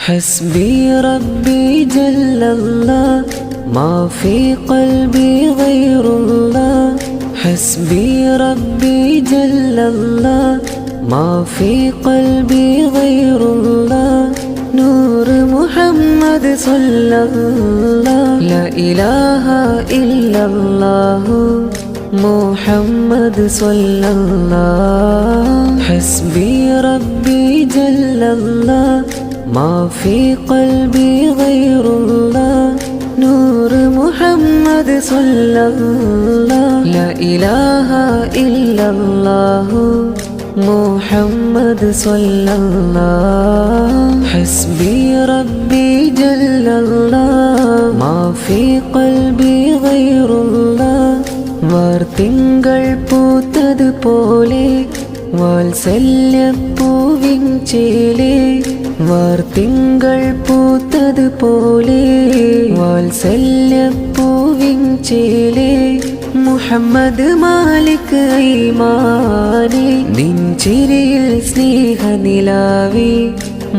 حسبي ربي جل الله ما في قلبي غير الله حسبي ربي جل الله ما في قلبي غير الله نور محمد صلى الله لا إله إلا الله محمد صلى الله حسبي ربي جل الله ما في قلبي غير الله نور محمد صلى الله لا إله إلا الله محمد صلى الله حسبي ربي جل الله ما في قلبي غير الله വാർത്തിങ്കൾ പൂത്തതുപോലെ വാത്സല്യപ്പൂവിൻ ചേലേ വാർത്തിങ്കൾ പൂത്തതുപോലെ വാത്സല്യപ്പൂവിൻ ചേലേ മുഹമ്മദ് മാലിക് ഐമാനി നിൻ ചിരിയിൽ സ്നേഹനിലാവേ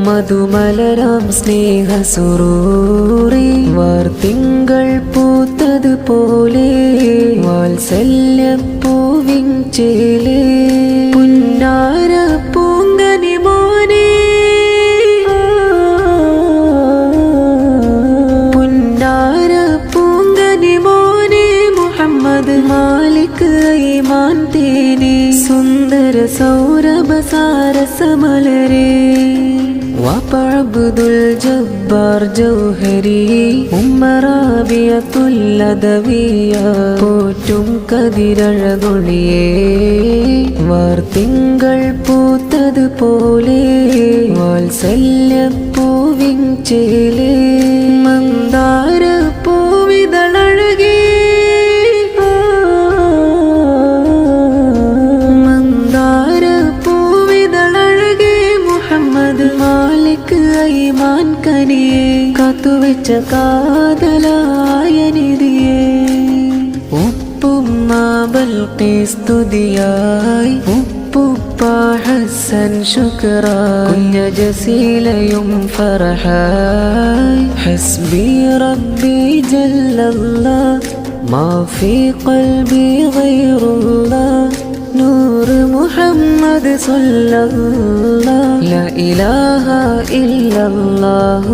മധുമലരാം സ്നേഹസുറൂറി വാർത്തിങ്കൾ പൂത്തതുപോലെ വാത്സല്യപ്പൂവിൻ ചേലേ പുന്നാര പൂങ്കനി മോനെ പുന്നാര പൂങ്കനി മോനെ മുഹമ്മദ് മാലിക് ഐമാൻ തേനെ സുന്ദര സൗരഭ സാരസമലരേ وعبد الجبار جوهري رابية الأدوية പോറ്റും കതിരഴകൊളിയേ വാർത്തിങ്കൾ പൂത്തതുപോലെ വാത്സല്യപ്പൂവിൻ ചേലേ മന്ദാര പൂവിതളഴകേ മന്ദാര പൂവിതളഴകേ മുഹമ്മദ് മാലിക് ഐമാൻ കനിയേ കാത്തുവെച്ച കാതലായ നിധിയേ ഉപ്പുമ്മ ബൽഖീസ് സ്തുതിയായി ഉപ്പുപ്പ ഹസ്സൻ ശുക്റായി കുഞ്ഞ ജസീലയും ഫറഹായി ഹസ്ബി റബ്ബി ജല്ലല്ലാഹ് മാ ഫീ ഖൽബി ഗൈറുല്ലാഹ് نور محمد صلى الله لا إله إلا الله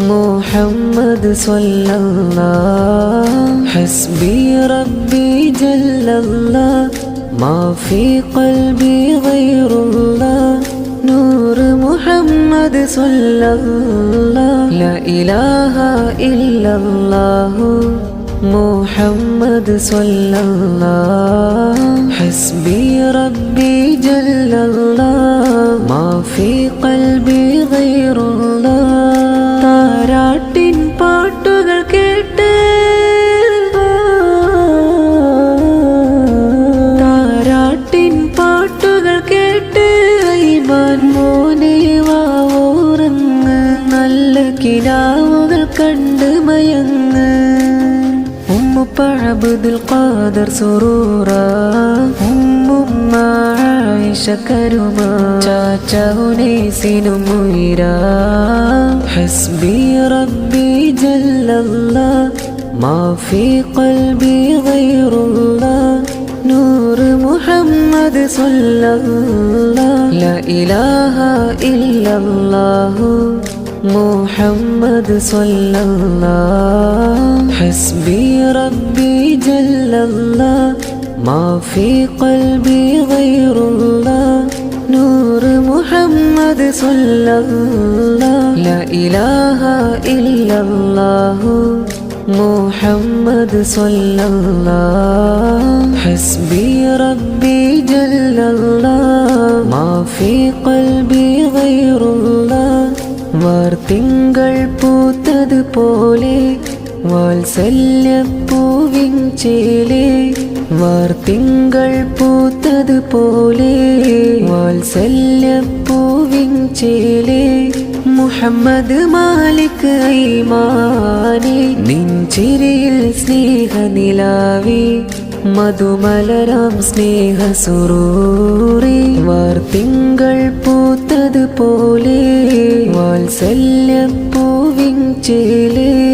محمد صلى الله حسبي ربي جل الله ما في قلبي غير الله نور محمد صلى الله لا إله إلا الله محمد صلى الله حسبي ربي جل الله ما في قلبي غير الله താരാട്ടിൻ പാട്ടുകൾ കേട്ട് താരാട്ടിൻ പാട്ടുകൾ കേട്ട് ഐമാൻ മോനെ വാവോറങ്ങ് നല്ല കിനാവുകൾ കണ്ട് മയങ്ങ് عبد القادر سرورا عائشة كرما چاچا أنيسين منيرا حسبي ربي جل الله ما في قلبي غير الله نور محمد صلى الله لا إله إلا الله محمد صلى الله حسبي ربي جل الله ما في قلبي غير الله نور محمد صلى الله لا إله إلا الله محمد صلى الله حسبي ربي جل الله ما في قلبي غير الله വാർത്തിങ്കൾ പൂത്തതുപോലെ വാത്സല്യപ്പൂവിൻ ചേലേ വാർത്തിങ്കൾ പൂത്തതുപോലെ വാത്സല്യപ്പൂവിൻ ചേലേ മുഹമ്മദ് മാലിക് ഐമാനി നിൻ ചിരിയിൽ സ്നേഹനിലാവേ മധുമലരാം സ്നേഹ സുറൂറി വാർത്തിങ്കൾ പൂത്തതുപോലെ വാത്സല്യപ്പൂവിൻ ചേലേ